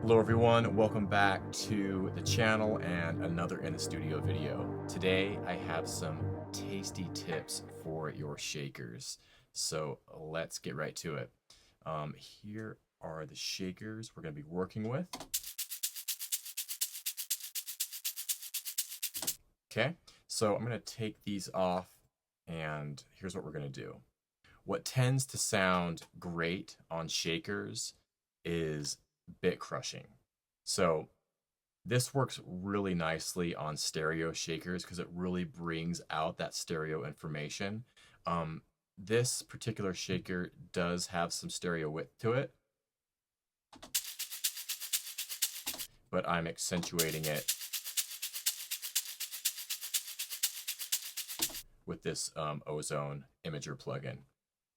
Hello everyone, welcome back to the channel and another in the studio video. Today I have some tasty tips for your shakers. So let's get right to it. Here are the shakers we're going to be working with. Okay, so I'm going to take these off and here's what we're going to do. What tends to sound great on shakers is bit crushing. So this works really nicely on stereo shakers because it really brings out that stereo information. Um, this particular shaker does have some stereo width to it, but I'm accentuating it with this Ozone Imager plugin.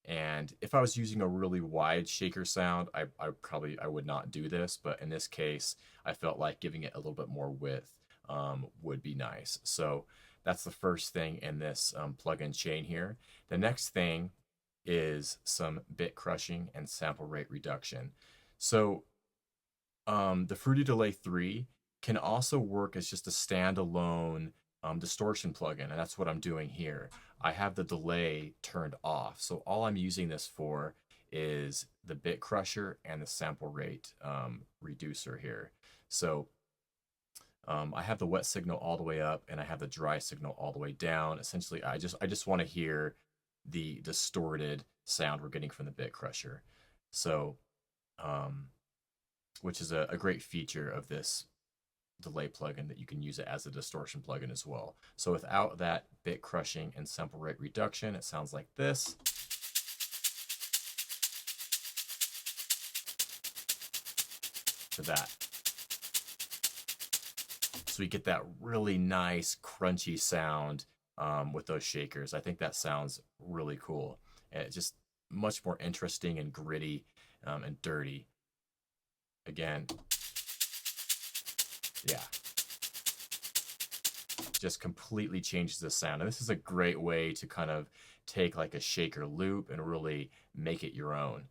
And if I was using a really wide shaker sound, I would not do this, but in this case, I felt like giving it a little bit more width would be nice. So that's the first thing in this plugin chain here. The next thing is some bit crushing and sample rate reduction. So the Fruity Delay 3 can also work as just a standalone distortion plugin, and that's what I'm doing here. I have the delay turned off, so all I'm using this for is the bit crusher and the sample rate reducer here. So I have the wet signal all the way up, and I have the dry signal all the way down. Essentially, I just want to hear the distorted sound we're getting from the bit crusher. So, which is a great feature of this delay plugin that you can use it as a distortion plugin as well. So without that bit crushing and sample rate reduction, it sounds like this. To that. So we get that really nice crunchy sound with those shakers. I think that sounds really cool. And it's just much more interesting and gritty and dirty. Again, yeah. Just completely changes the sound. And this is a great way to kind of take like a shaker loop and really make it your own.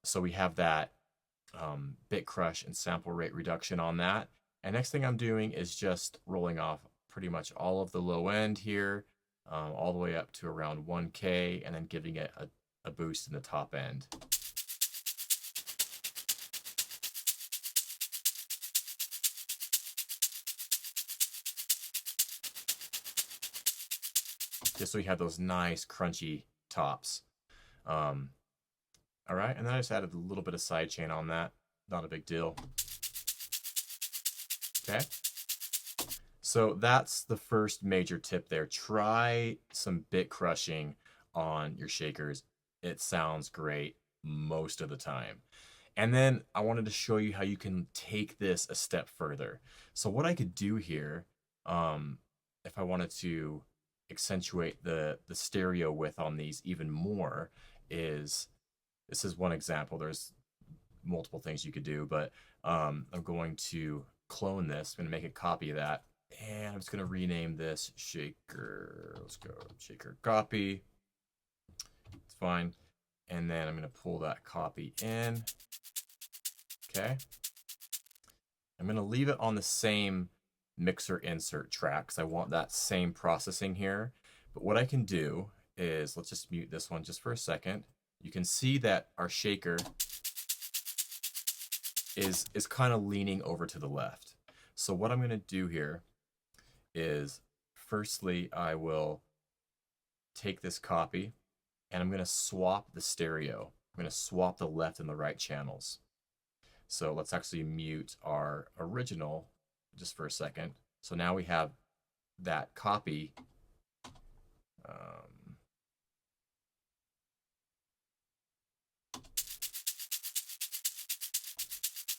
So we have that bit crush and sample rate reduction on that. And next thing I'm doing is just rolling off pretty much all of the low end here, all the way up to around 1K, and then giving it a boost in the top end. Just so we have those nice crunchy tops. All right, and then I just added a little bit of sidechain on that. Not a big deal. Okay. So that's the first major tip there. Try some bit crushing on your shakers. It sounds great most of the time. And then I wanted to show you how you can take this a step further. So what I could do here, if I wanted to accentuate the stereo width on these even more, is this is one example. There's multiple things you could do, but I'm going to clone this. I'm going to make a copy of that. And I'm just going to rename this shaker. Let's go shaker copy. It's fine. And then I'm going to pull that copy in. Okay. I'm going to leave it on the same mixer insert track because I want that same processing here. But what I can do is, let's just mute this one just for a second. You can see that our shaker is kind of leaning over to the left. So what I'm going to do here is, firstly, I will take this copy and I'm going to swap the stereo. I'm going to swap the left and the right channels. So let's actually mute our original just for a second. So now we have that copy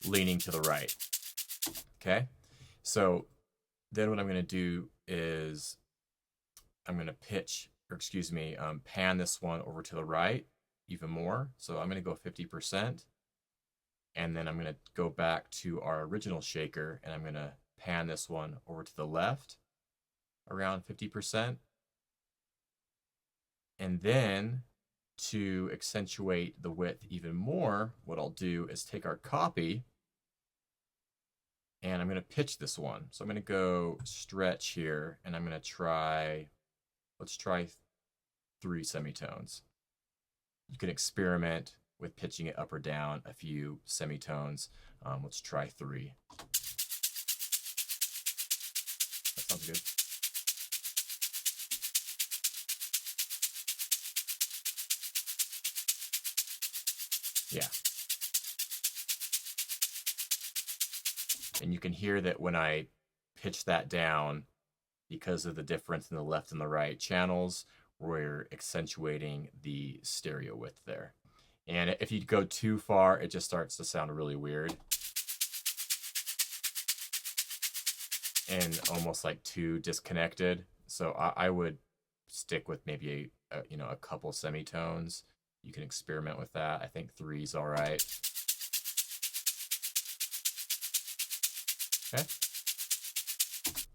leaning to the right. Okay, so then what I'm going to do is I'm going to pitch, or excuse me, pan this one over to the right even more. So I'm going to go 50%. And then I'm going to go back to our original shaker and I'm going to pan this one over to the left around 50%. And then to accentuate the width even more, what I'll do is take our copy And I'm going to pitch this one. So I'm going to go stretch here, and I'm going to try, let's try 3 semitones. You can experiment with pitching it up or down a few semitones. Let's try 3. That sounds good. Yeah. And you can hear that when I pitch that down, because of the difference in the left and the right channels, we're accentuating the stereo width there. And if you go too far, it just starts to sound really weird. And almost like too disconnected. So I would stick with maybe a couple semitones. You can experiment with that. I think 3's all right. Okay.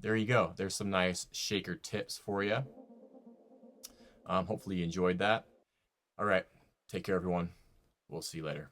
There you go. There's some nice shaker tips for you. Hopefully you enjoyed that. All right. Take care, everyone. We'll see you later.